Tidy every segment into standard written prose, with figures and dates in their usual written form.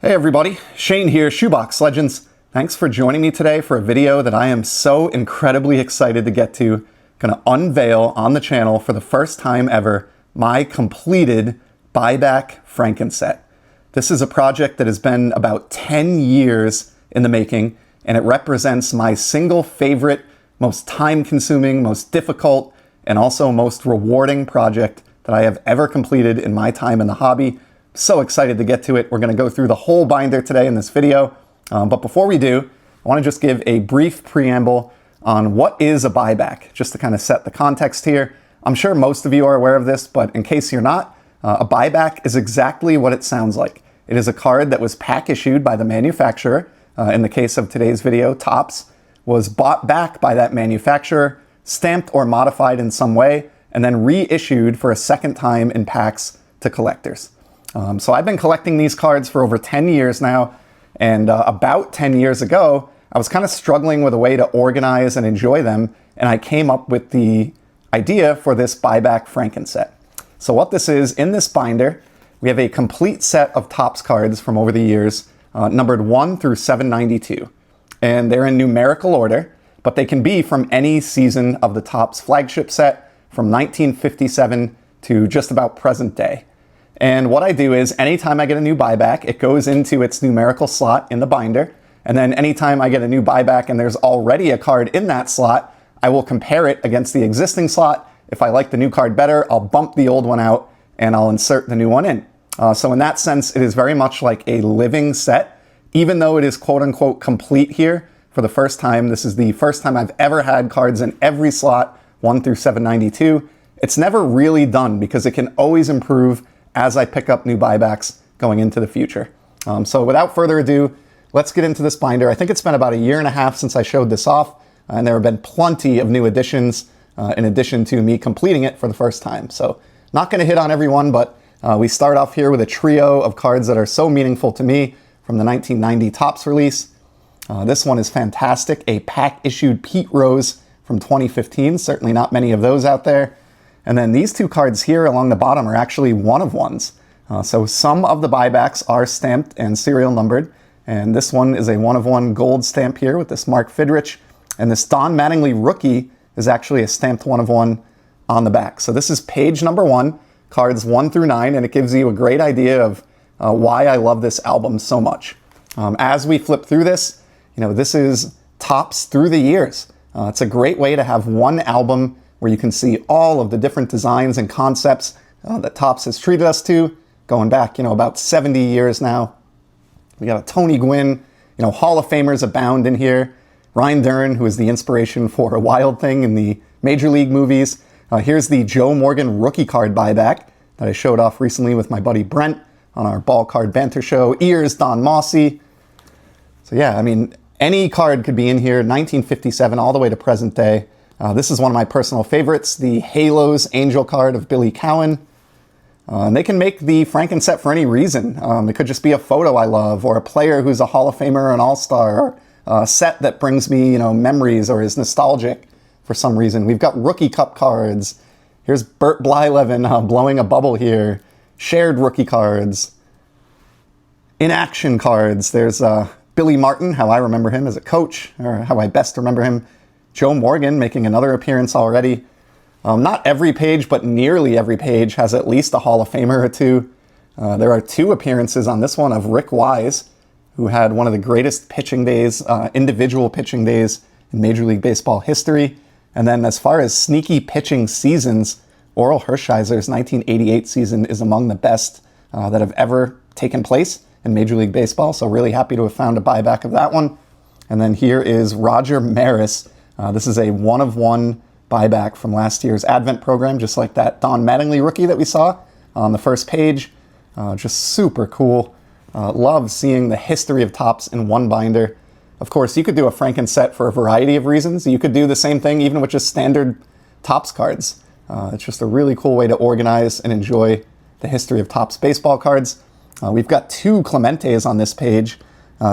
Hey everybody, Shane here, Shoebox Legends. Thanks for joining me today for a video that I am so incredibly excited to get to. Gonna unveil on the channel for the first time ever my completed Buyback Franken-set. This is a project that has been about 10 years in the making, and it represents my single favorite, most time-consuming, most difficult, and also most rewarding project that I have ever completed in my time in the hobby. So excited to get to it. We're going to go through the whole binder today in this video. But before we do, I want to just give a brief preamble on what is a buyback, just to kind of set the context here. I'm sure most of you are aware of this, but in case you're not, a buyback is exactly what it sounds like. It is a card that was pack issued by the manufacturer. In the case of today's video, Topps, was bought back by that manufacturer, stamped or modified in some way, and then reissued for a second time in packs to collectors. So I've been collecting these cards for over 10 years now, and about 10 years ago, I was kind of struggling with a way to organize and enjoy them, and I came up with the idea for this Buyback Franken-set. So what this is, in this binder, we have a complete set of Topps cards from over the years, numbered 1 through 792, and they're in numerical order, but they can be from any season of the Topps flagship set from 1957 to just about present day. And what I do is anytime I get a new buyback, it goes into its numerical slot in the binder. And then anytime I get a new buyback and there's already a card in that slot, I will compare it against the existing slot. If I like the new card better, I'll bump the old one out and I'll insert the new one in. So in that sense, it is very much like a living set. Even though it is quote unquote complete here for the first time, this is the first time I've ever had cards in every slot, 1 through 792. It's never really done because it can always improve as I pick up new buybacks going into the future. So without further ado, let's get into this binder. I think it's been about 1.5 years since I showed this off, and there have been plenty of new additions in addition to me completing it for the first time. So not going to hit on every one, but we start off here with a trio of cards that are so meaningful to me from the 1990 Topps release. This one is fantastic, a pack-issued Pete Rose from 2015. Certainly not many of those out there. And then these two cards here along the bottom are actually one-of-ones. So some of the buybacks are stamped and serial numbered. And this one is a one-of-one gold stamp here with this Mark Fidrich. And this Don Mattingly rookie is actually a stamped one-of-one on the back. So this is page number 1, cards 1 through 9, and it gives you a great idea of why I love this album so much. As we flip through this, this is Topps through the years. It's a great way to have one album where you can see all of the different designs and concepts that Topps has treated us to, going back, about 70 years now. We got a Tony Gwynn, Hall of Famers abound in here. Ryan Dern, who is the inspiration for a Wild Thing in the Major League movies. Here's the Joe Morgan rookie card buyback that I showed off recently with my buddy Brent on our Ball Card Banter show. Ears, Don Mossy. So yeah, any card could be in here, 1957 all the way to present day. This is one of my personal favorites, the Halos Angel card of Billy Cowan. And they can make the Franken-set for any reason. It could just be a photo I love, or a player who's a Hall of Famer or an All-Star, or a set that brings me, memories or is nostalgic for some reason. We've got Rookie Cup cards. Here's Bert Blyleven blowing a bubble here. Shared rookie cards. In-action cards. There's Billy Martin, how I remember him as a coach, or how I best remember him. Joe Morgan making another appearance already. Not every page, but nearly every page has at least a Hall of Famer or two. There are 2 appearances on this one of Rick Wise, who had one of the greatest pitching days, individual pitching days in Major League Baseball history. And then as far as sneaky pitching seasons, Orel Hershiser's 1988 season is among the best that have ever taken place in Major League Baseball. So really happy to have found a buyback of that one. And then here is Roger Maris. This is a one-of-one buyback from last year's Advent program, just like that Don Mattingly rookie that we saw on the first page. Just super cool. Love seeing the history of Topps in one binder. Of course, you could do a Franken-set for a variety of reasons. You could do the same thing even with just standard Topps cards. It's just a really cool way to organize and enjoy the history of Topps baseball cards. We've got 2 Clementes on this page.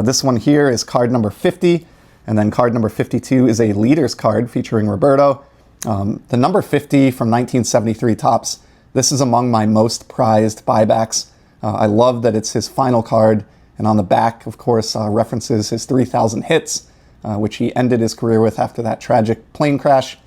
This one here is card number 50. And then card number 52 is a leaders card featuring Roberto. The number 50 from 1973 Topps, this is among my most prized buybacks. I love that it's his final card And on the back, of course, references his 3,000 hits, which he ended his career with after that tragic plane crash.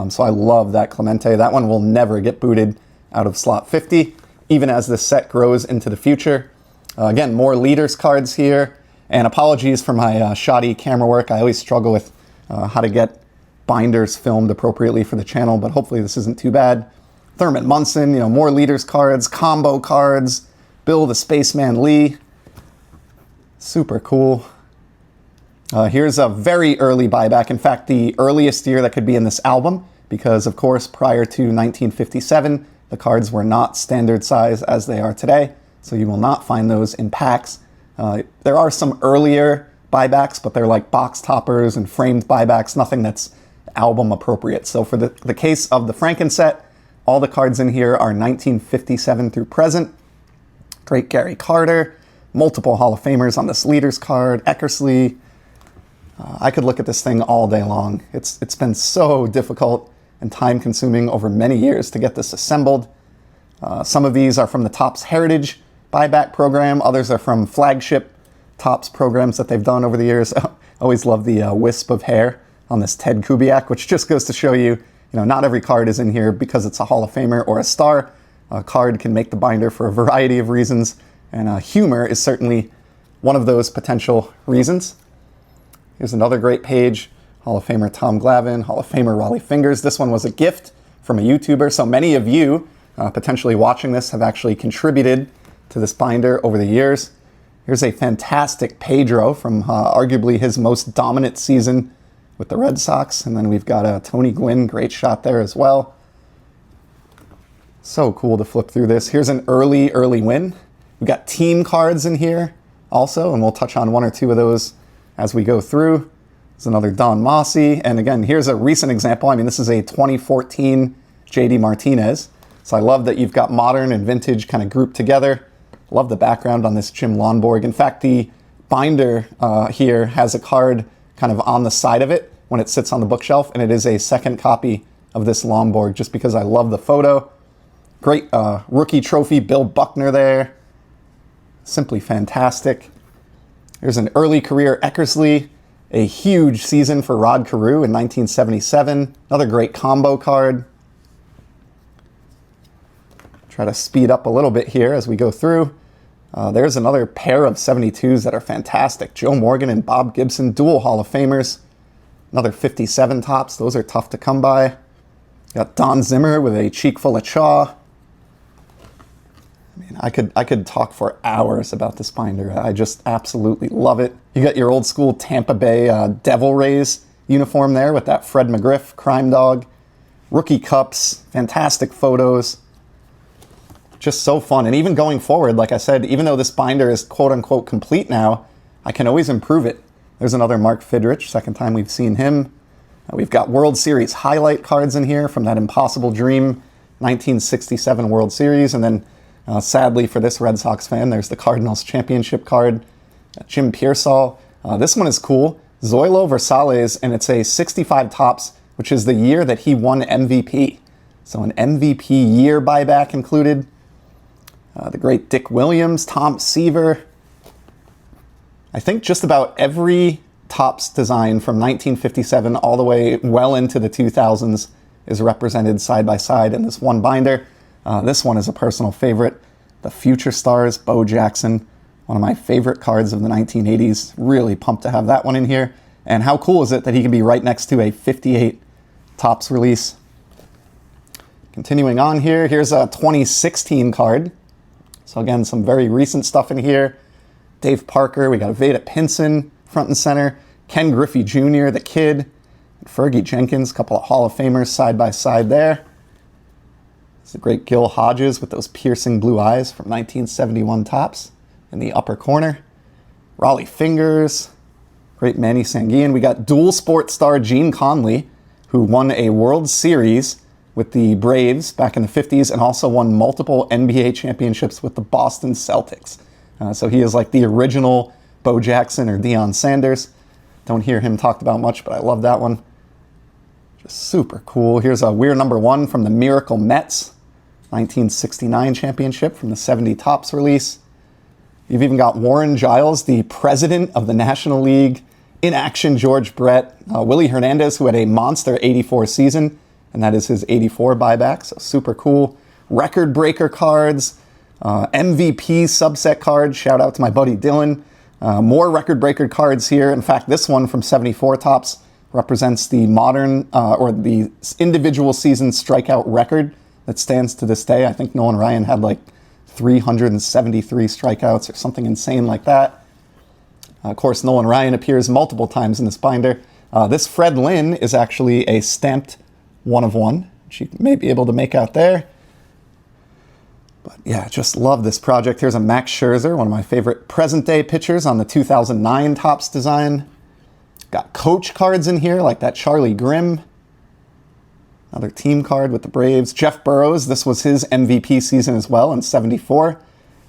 So I love that Clemente. That one will never get booted out of slot 50, even as this set grows into the future. Again, more leaders cards here. And apologies for my shoddy camera work. I always struggle with how to get binders filmed appropriately for the channel, but hopefully this isn't too bad. Thurman Munson, more leaders cards, combo cards, Bill the Spaceman Lee. Super cool. Here's a very early buyback. In fact, the earliest year that could be in this album, because of course, prior to 1957, the cards were not standard size as they are today. So you will not find those in packs. There are some earlier buybacks, but they're like box toppers and framed buybacks, nothing that's album appropriate. So for the case of the Franken-set, all the cards in here are 1957 through present. Great Gary Carter, multiple Hall of Famers on this leaders card, Eckersley. I could look at this thing all day long. It's been so difficult and time consuming over many years to get this assembled. Some of these are from the Topps Heritage buyback program. Others are from flagship Topps programs that they've done over the years. I always love the wisp of hair on this Ted Kubiak, which just goes to show you, not every card is in here because it's a Hall of Famer or a star. A card can make the binder for a variety of reasons, and humor is certainly one of those potential reasons. Here's another great page. Hall of Famer Tom Glavine, Hall of Famer Raleigh Fingers. This one was a gift from a YouTuber, so many of you potentially watching this have actually contributed to this binder over the years. Here's a fantastic Pedro from arguably his most dominant season with the Red Sox. And then we've got Tony Gwynn, great shot there as well. So cool to flip through this. Here's an early win. We've got team cards in here also, and we'll touch on one or two of those as we go through. There's another Don Mossy. And again, here's a recent example. I mean, this is a 2014 JD Martinez. So I love that you've got modern and vintage kind of grouped together. Love the background on this Jim Lonborg. In fact, the binder here has a card kind of on the side of it when it sits on the bookshelf, and it is a second copy of this Lonborg just because I love the photo. Great rookie trophy, Bill Buckner there. Simply fantastic. There's an early career Eckersley, a huge season for Rod Carew in 1977. Another great combo card. Try to speed up a little bit here as we go through. There's another pair of 72s that are fantastic. Joe Morgan and Bob Gibson, dual Hall of Famers. Another 57 Topps. Those are tough to come by. Got Don Zimmer with a cheek full of chaw. I mean, I could talk for hours about this binder. I just absolutely love it. You got your old school Tampa Bay Devil Rays uniform there with that Fred McGriff crime dog. Rookie cups, fantastic photos. Just so fun. And even going forward, like I said, even though this binder is quote unquote complete now, I can always improve it. There's another Mark Fidrich, second time we've seen him. We've got World Series highlight cards in here from that Impossible Dream 1967 World Series. And then sadly for this Red Sox fan, there's the Cardinals championship card, Jim Pearsall. This one is cool. Zoilo Versales, and it's a 65 Topps, which is the year that he won MVP. So an MVP year buyback included. The great Dick Williams, Tom Seaver. I think just about every Topps design from 1957 all the way well into the 2000s is represented side by side in this one binder. This one is a personal favorite. The Future Stars, Bo Jackson, one of my favorite cards of the 1980s. Really pumped to have that one in here. And how cool is it that he can be right next to a 58 Topps release. Continuing on here, here's a 2016 card. So again, some very recent stuff in here. Dave Parker, we got Veda Pinson, front and center. Ken Griffey Jr., the kid. Fergie Jenkins, a couple of Hall of Famers side by side there. It's the great Gil Hodges with those piercing blue eyes from 1971 Topps in the upper corner. Raleigh Fingers, great Manny Sanguian. We got dual sports star Gene Conley, who won a World Series with the Braves back in the 50s and also won multiple NBA championships with the Boston Celtics. So he is like the original Bo Jackson or Deion Sanders. Don't hear him talked about much, but I love that one. Just super cool. Here's a We're Number One from the Miracle Mets, 1969 championship from the 70 Topps release. You've even got Warren Giles, the president of the National League, in action George Brett, Willie Hernandez, who had a monster 84 season, and that is his 84 buyback, so super cool. Record breaker cards, MVP subset cards, shout out to my buddy Dylan. More record breaker cards here. In fact, this one from 74 Topps represents the modern, or the individual season strikeout record that stands to this day. I think Nolan Ryan had like 373 strikeouts or something insane like that. Of course, Nolan Ryan appears multiple times in this binder. This Fred Lynn is actually a stamped 1 of 1, which you may be able to make out there. But yeah, just love this project. Here's a Max Scherzer, one of my favorite present-day pitchers on the 2009 Topps design. Got coach cards in here, like that Charlie Grimm. Another team card with the Braves. Jeff Burrows, this was his MVP season as well in 74.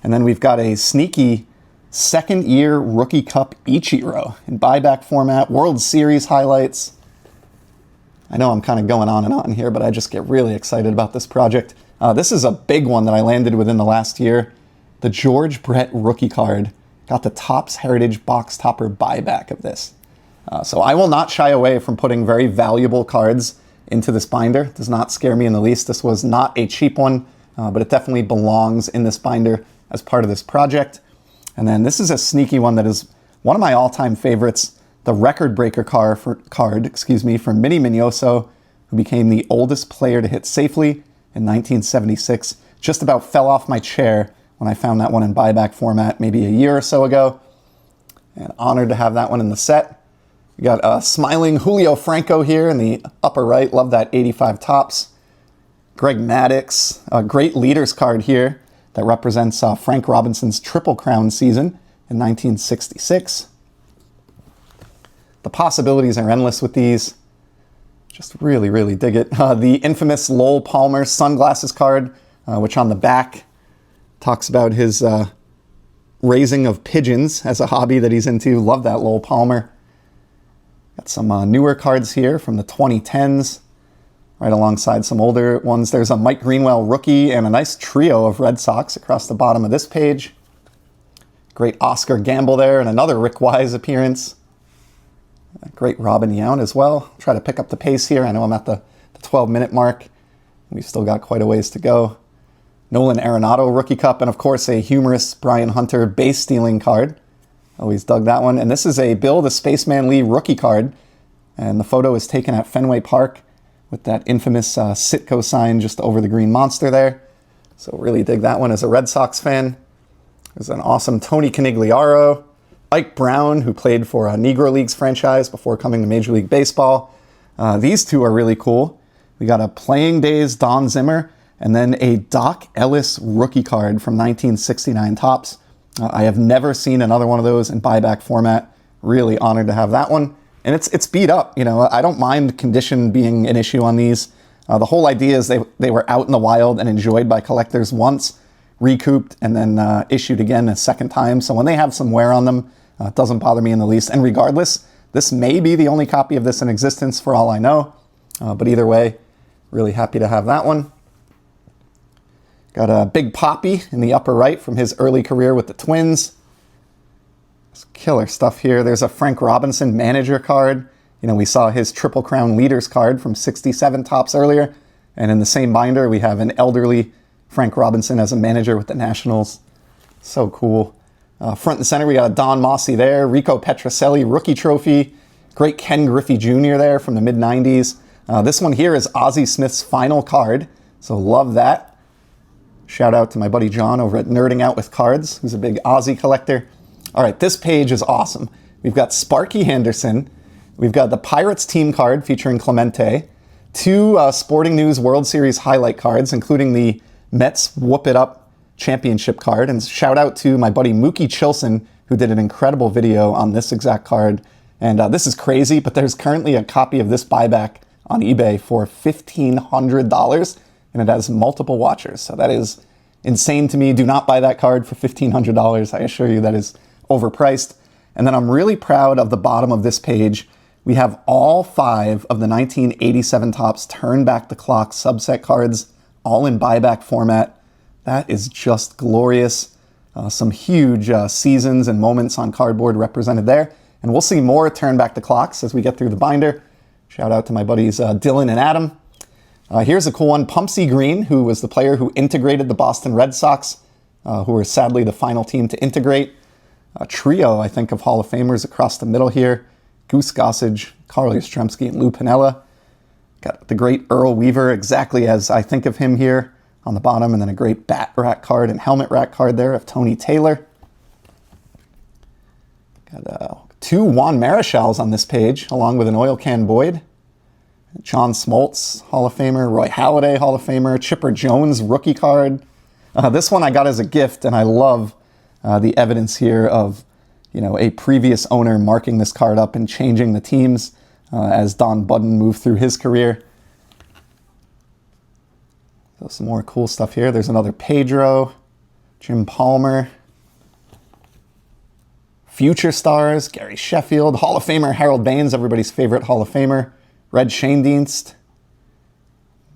And then we've got a sneaky second-year Rookie Cup Ichiro in buyback format, World Series highlights. I know I'm kind of going on and on here, but I just get really excited about this project. This is a big one that I landed within the last year. The George Brett rookie card. Got the Topps Heritage box topper buyback of this. So I will not shy away from putting very valuable cards into this binder. It does not scare me in the least. This was not a cheap one, but it definitely belongs in this binder as part of this project. And then this is a sneaky one that is one of my all-time favorites, the record breaker card for Minnie Minoso, who became the oldest player to hit safely in 1976. Just about fell off my chair when I found that one in buyback format maybe a year or so ago. And honored to have that one in the set. We got a smiling Julio Franco here in the upper right. Love that 85 Topps. Greg Maddux, a great leaders card here that represents Frank Robinson's Triple Crown season in 1966. The possibilities are endless with these. Just really, really dig it. The infamous Lowell Palmer sunglasses card, which on the back talks about his raising of pigeons as a hobby that he's into. Love that Lowell Palmer. Got some newer cards here from the 2010s. Right alongside some older ones. There's a Mike Greenwell rookie and a nice trio of Red Sox across the bottom of this page. Great Oscar Gamble there and another Rick Wise appearance. A great Robin Yount as well. Try to pick up the pace here. I know I'm at the 12-minute mark. We've still got quite a ways to go. Nolan Arenado rookie cup, and of course a humorous Brian Hunter base stealing card. Always dug that one. And this is a Bill the Spaceman Lee rookie card. And the photo is taken at Fenway Park with that infamous Sitco sign just over the green monster there. So really dig that one as a Red Sox fan. There's an awesome Tony Canigliaro, Ike Brown, who played for a Negro Leagues franchise before coming to Major League Baseball. These two are really cool. We got a Playing Days Don Zimmer, and then a Doc Ellis rookie card from 1969 Topps. I have never seen another one of those in buyback format. Really honored to have that one. And it's beat up, you know. I don't mind condition being an issue on these. The whole idea is they were out in the wild and enjoyed by collectors once, recouped, and then issued again a second time. So when they have some wear on them, it doesn't bother me in the least. And regardless, this may be the only copy of this in existence for all I know. But either way, really happy to have that one. Got a Big Papi in the upper right from his early career with the Twins. Killer stuff here. There's a Frank Robinson manager card. You know, we saw his Triple Crown leaders card from 67 Topps earlier. And in the same binder, we have an elderly Frank Robinson as a manager with the Nationals. So cool. Front and center, we got a Don Mossy there. Rico Petrocelli rookie trophy. Great Ken Griffey Jr. there from the mid-90s. This one here is Ozzie Smith's final card. So love that. Shout out to my buddy John over at Nerding Out with Cards, who's a big Ozzie collector. All right, this page is awesome. We've got Sparky Henderson. We've got the Pirates team card featuring Clemente. Two Sporting News World Series highlight cards, including the Mets Whoop It Up championship card. And shout out to my buddy Mookie Chilson, who did an incredible video on this exact card. And this is crazy, but there's currently a copy of this buyback on eBay for $1,500, and it has multiple watchers. So that is insane to me. Do not buy that card for $1,500. I assure you that is overpriced. And then I'm really proud of the bottom of this page. We have all 5 of the 1987 Topps Turn Back the Clock subset cards, all in buyback format. That is just glorious. Some huge seasons and moments on cardboard represented there. And we'll see more Turn Back the Clocks as we get through the binder. Shout out to my buddies Dylan and Adam. Here's a cool one, Pumpsy Green, who was the player who integrated the Boston Red Sox, who were sadly the final team to integrate. A trio, I think, of Hall of Famers across the middle here. Goose Gossage, Carl Yastrzemski, and Lou Piniella. Got the great Earl Weaver, exactly as I think of him here on the bottom, and then a great bat rack card and helmet rack card there of Tony Taylor. Got 2 Juan Marichals on this page, along with an oil can Boyd. John Smoltz, Hall of Famer. Roy Halladay, Hall of Famer. Chipper Jones, rookie card. This one I got as a gift, and I love the evidence here of, a previous owner marking this card up and changing the teams as Don Budden moved through his career. So some more cool stuff here. There's another Pedro, Jim Palmer. Future stars, Gary Sheffield, Hall of Famer Harold Baines, everybody's favorite Hall of Famer. Red Schoendienst.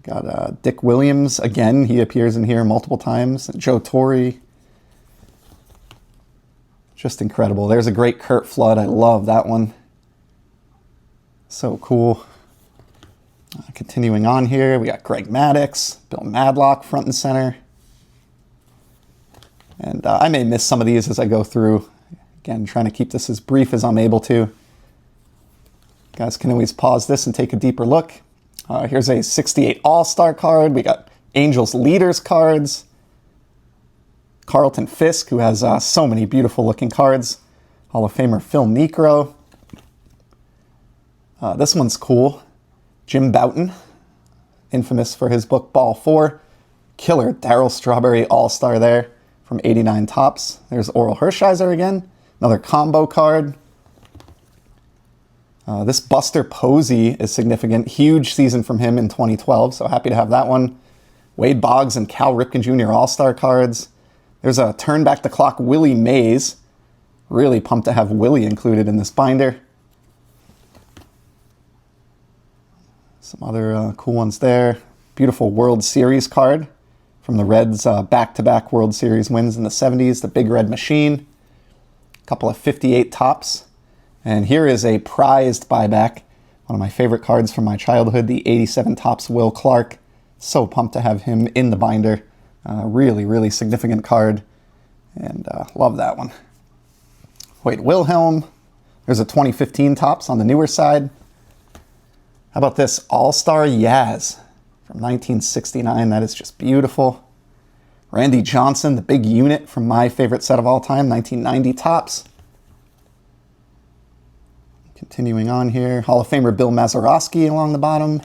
Got Dick Williams, again, he appears in here multiple times. Joe Torre. Just incredible. There's a great Curt Flood, I love that one. So cool. Continuing on here, we got Greg Maddux, Bill Madlock front and center. And I may miss some of these as I go through. Again, trying to keep this as brief as I'm able to. Guys can always pause this and take a deeper look. Here's a 68 All-Star card. We got Angels Leaders cards. Carlton Fisk, who has so many beautiful looking cards. Hall of Famer Phil Niekro. This one's cool. Jim Bouton, infamous for his book Ball 4. Killer Darryl Strawberry All-Star there from 89 Topps. There's Oral Hershiser again. Another combo card. This Buster Posey is significant. Huge season from him in 2012, so happy to have that one. Wade Boggs and Cal Ripken Jr. All-Star cards. There's a Turn Back the Clock Willie Mays. Really pumped to have Willie included in this binder. Some other cool ones there. Beautiful World Series card from the Reds' back-to-back World Series wins in the 70s. The Big Red Machine. A couple of 58 Topps. And here is a prized buyback. One of my favorite cards from my childhood, the 87 Topps Will Clark. So pumped to have him in the binder. Really, really significant card. And love that one. Wade Wilhelm. There's a 2015 Topps on the newer side. How about this All-Star Yaz from 1969? That is just beautiful. Randy Johnson, the big unit from my favorite set of all time, 1990 Topps. Continuing on here, Hall of Famer Bill Mazeroski along the bottom.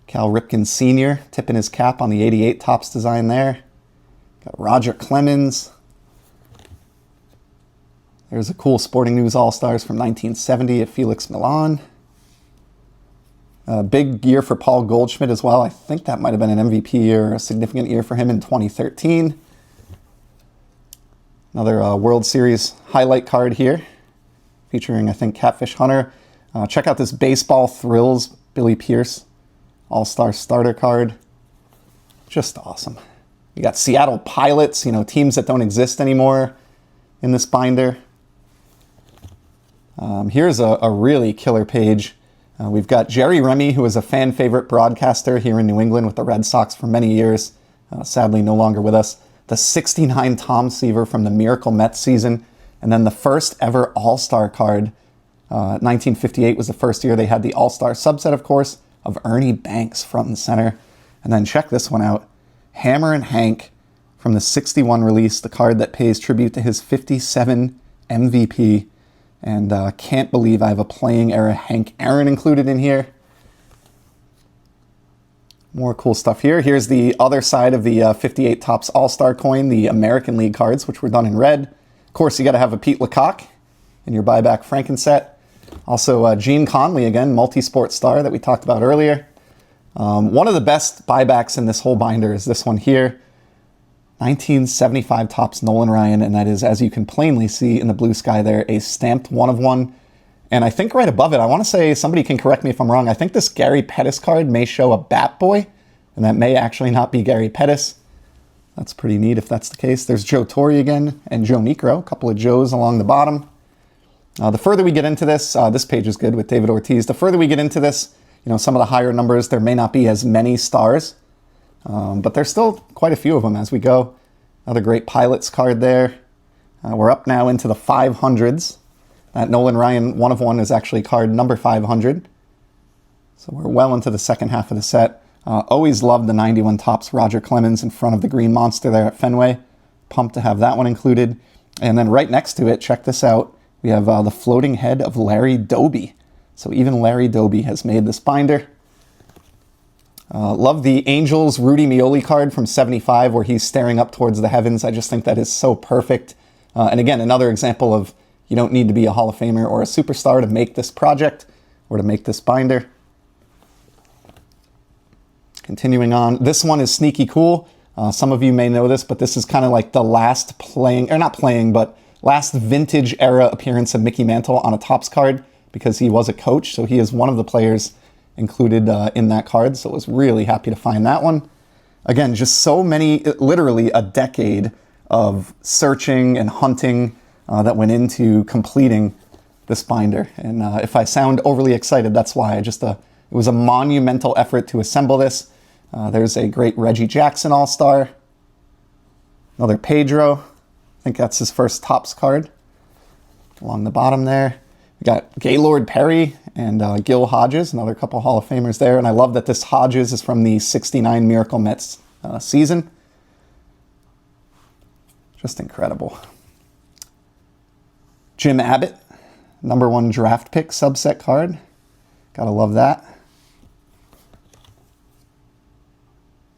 Cal Ripken Sr. tipping his cap on the 88 Topps design there. Got Roger Clemens. There's a cool Sporting News All-Stars from 1970 of Felix Milan. A big year for Paul Goldschmidt as well. I think that might have been an MVP year, a significant year for him in 2013. Another World Series highlight card here, featuring, I think, Catfish Hunter. Check out this Baseball Thrills Billy Pierce All-Star starter card. Just awesome. We got Seattle Pilots, teams that don't exist anymore in this binder. Here's a really killer page. We've got Jerry Remy, who was a fan favorite broadcaster here in New England with the Red Sox for many years. Sadly, no longer with us. The 69 Tom Seaver from the Miracle Mets season. And then the first ever All-Star card. 1958 was the first year they had the All-Star subset, of course, of Ernie Banks front and center. And then check this one out. Hammer and Hank from the 61 release, the card that pays tribute to his 57 MVP. And can't believe I have a playing era Hank Aaron included in here. More cool stuff here. Here's the other side of the 58 Topps All-Star coin, the American League cards, which were done in red. Of course, you got to have a Pete Lecoq in your Buyback Franken-set. Also, Gene Conley, again, multi-sport star that we talked about earlier. One of the best buybacks in this whole binder is this one here. 1975 Topps Nolan Ryan, and that is, as you can plainly see in the blue sky there, a stamped 1/1. And I think right above it, I want to say, somebody can correct me if I'm wrong, I think this Gary Pettis card may show a Bat Boy, and that may actually not be Gary Pettis. That's pretty neat if that's the case. There's Joe Torre again and Joe Niekro, a couple of Joes along the bottom. The further we get into this, this page is good with David Ortiz. The further we get into this, some of the higher numbers, there may not be as many stars, but there's still quite a few of them as we go. Another great Pilots card there. We're up now into the 500s. That Nolan Ryan 1/1 is actually card number 500. So we're well into the second half of the set. Always loved the 91 Topps Roger Clemens in front of the Green Monster there at Fenway. Pumped to have that one included. And then right next to it, check this out, we have the floating head of Larry Doby. So even Larry Doby has made this binder. Love the Angels Rudy Meoli card from 75 where he's staring up towards the heavens. I just think that is so perfect. And again, another example of you don't need to be a Hall of Famer or a superstar to make this project or to make this binder. Continuing on, this one is sneaky cool. Some of you may know this, but this is kind of like the last last vintage era appearance of Mickey Mantle on a Topps card because he was a coach. So he is one of the players included in that card. So I was really happy to find that one. Again, just so many, literally a decade of searching and hunting that went into completing this binder. And if I sound overly excited, that's why. It was a monumental effort to assemble this. There's a great Reggie Jackson All-Star. Another Pedro. I think that's his first Topps card. Along the bottom there. We got Gaylord Perry and Gil Hodges, another couple Hall of Famers there. And I love that this Hodges is from the 69 Miracle Mets season. Just incredible. Jim Abbott, #1 draft pick subset card. Gotta love that.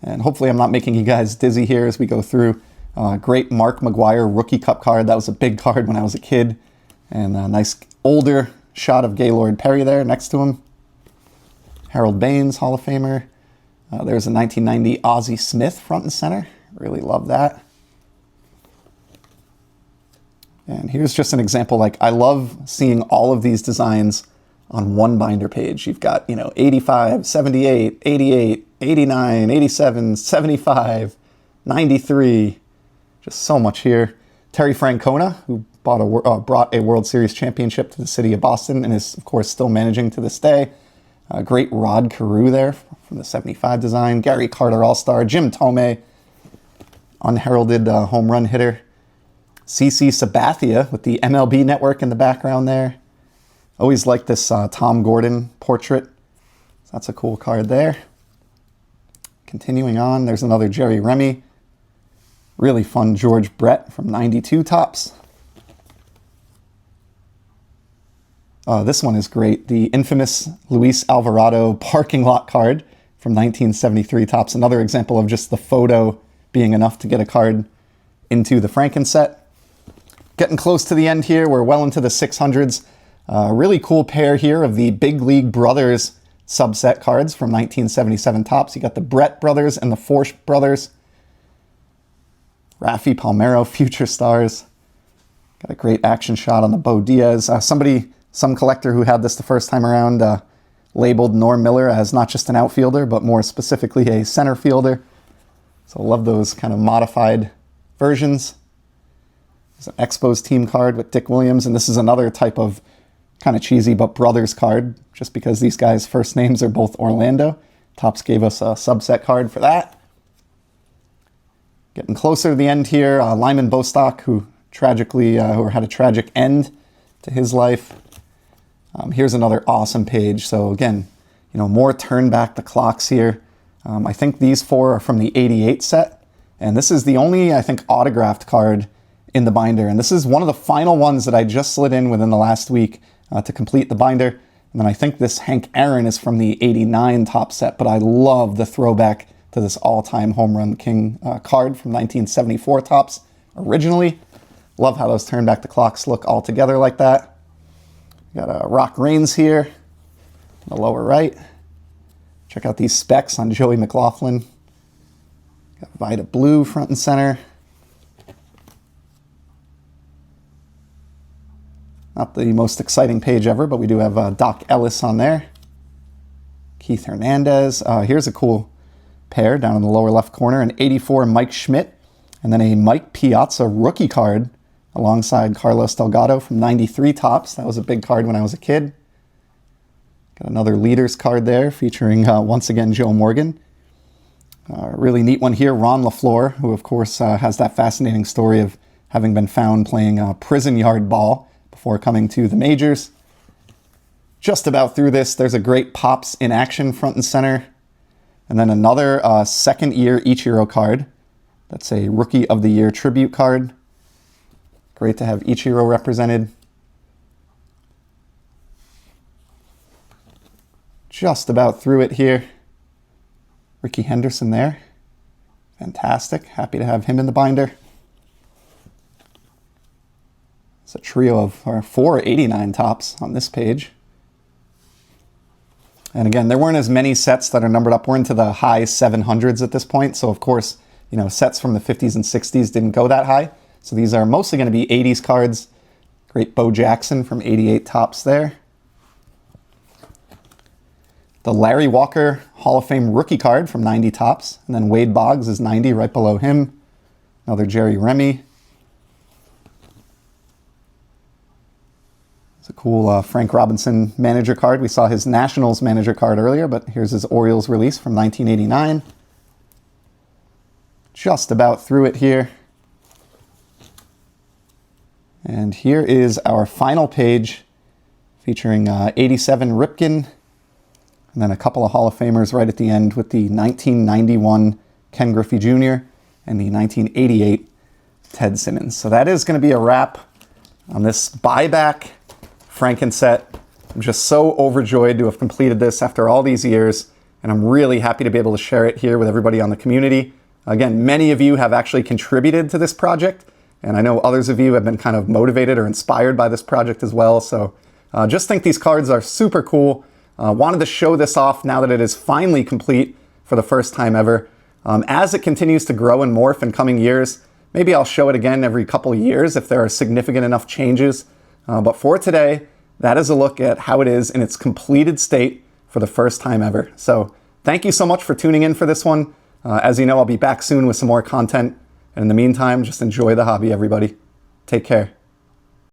And hopefully I'm not making you guys dizzy here as we go through. Great Mark McGwire Rookie Cup card. That was a big card when I was a kid. And a nice older shot of Gaylord Perry there next to him. Harold Baines, Hall of Famer. There's a 1990 Ozzie Smith front and center. Really love that. And here's just an example. Like, I love seeing all of these designs on one binder page. You've got, 85, 78, 88, 89, 87, 75, 93. Just so much here. Terry Francona, who brought a World Series championship to the city of Boston and is, of course, still managing to this day. Great Rod Carew there from the 75 design. Gary Carter All-Star. Jim Thome, unheralded home run hitter. CC Sabathia with the MLB Network in the background there. Always liked this Tom Gordon portrait. So that's a cool card there. Continuing on, there's another Jerry Remy. Really fun George Brett from 92 Topps. This one is great. The infamous Luis Alvarado parking lot card from 1973 Topps. Another example of just the photo being enough to get a card into the Franken-set. Getting close to the end here. We're well into the 600s. Really cool pair here of the Big League Brothers subset cards from 1977 Topps. You got the Brett brothers and the Forsch brothers. Rafi Palmeiro, Future Stars. Got a great action shot on the Bo Diaz. Some collector who had this the first time around labeled Norm Miller as not just an outfielder, but more specifically a center fielder. So I love those kind of modified versions. There's an Expos team card with Dick Williams, and this is another type of kind of cheesy but brothers card, just because these guys' first names are both Orlando. Topps gave us a subset card for that. Getting closer to the end here, Lyman Bostock, who had a tragic end to his life. Here's another awesome page. So again, more turn back the clocks here. I think these four are from the 88 set, and this is the only, I think, autographed card in the binder. And this is one of the final ones that I just slid in within the last week to complete the binder. And then I think this Hank Aaron is from the 89 Topps set, but I love the throwback to this all-time home run king card from 1974 Topps originally. Love how those turn back the clocks look all together like that. Got a Rock Reigns here in the lower right. Check out these specs on Joey McLaughlin. Got Vida Blue front and center. Not the most exciting page ever, but we do have Doc Ellis on there. Keith Hernandez. Here's a cool pair down in the lower left corner. An 84 Mike Schmidt And then a Mike Piazza rookie card alongside Carlos Delgado from 93 Topps. That was a big card when I was a kid. Got another leaders card there featuring, once again, Joe Morgan. Really neat one here, Ron LaFleur, who of course has that fascinating story of having been found playing prison yard ball before coming to the majors. Just about through this, there's a great Pops in action front and center. And then another second year Ichiro card. That's a Rookie of the Year tribute card. Great to have Ichiro represented. Just about through it here. Ricky Henderson there. Fantastic. Happy to have him in the binder. It's a trio of 489 Topps on this page. And again, there weren't as many sets that are numbered up. We're into the high 700s at this point. So of course, you know, sets from the 50s and 60s didn't go that high. So these are mostly going to be 80s cards. Great Bo Jackson from 88 Topps there. The Larry Walker Hall of Fame rookie card from 90 Topps. And then Wade Boggs is 90 right below him. Another Jerry Remy. It's a cool Frank Robinson manager card. We saw his Nationals manager card earlier, but here's his Orioles release from 1989. Just about through it here. And here is our final page featuring 87 Ripken, and then a couple of Hall of Famers right at the end with the 1991 Ken Griffey Jr. and the 1988 Ted Simmons. So that is going to be a wrap on this Buyback Franken-set. I'm just so overjoyed to have completed this after all these years, and I'm really happy to be able to share it here with everybody on the community. Again, many of you have actually contributed to this project, and I know others of you have been kind of motivated or inspired by this project as well. So just think these cards are super cool. Wanted to show this off now that it is finally complete for the first time ever. As it continues to grow and morph in coming years, maybe I'll show it again every couple of years if there are significant enough changes. But for today, that is a look at how it is in its completed state for the first time ever. So thank you so much for tuning in for this one. As you know, I'll be back soon with some more content. And in the meantime, just enjoy the hobby, everybody. Take care.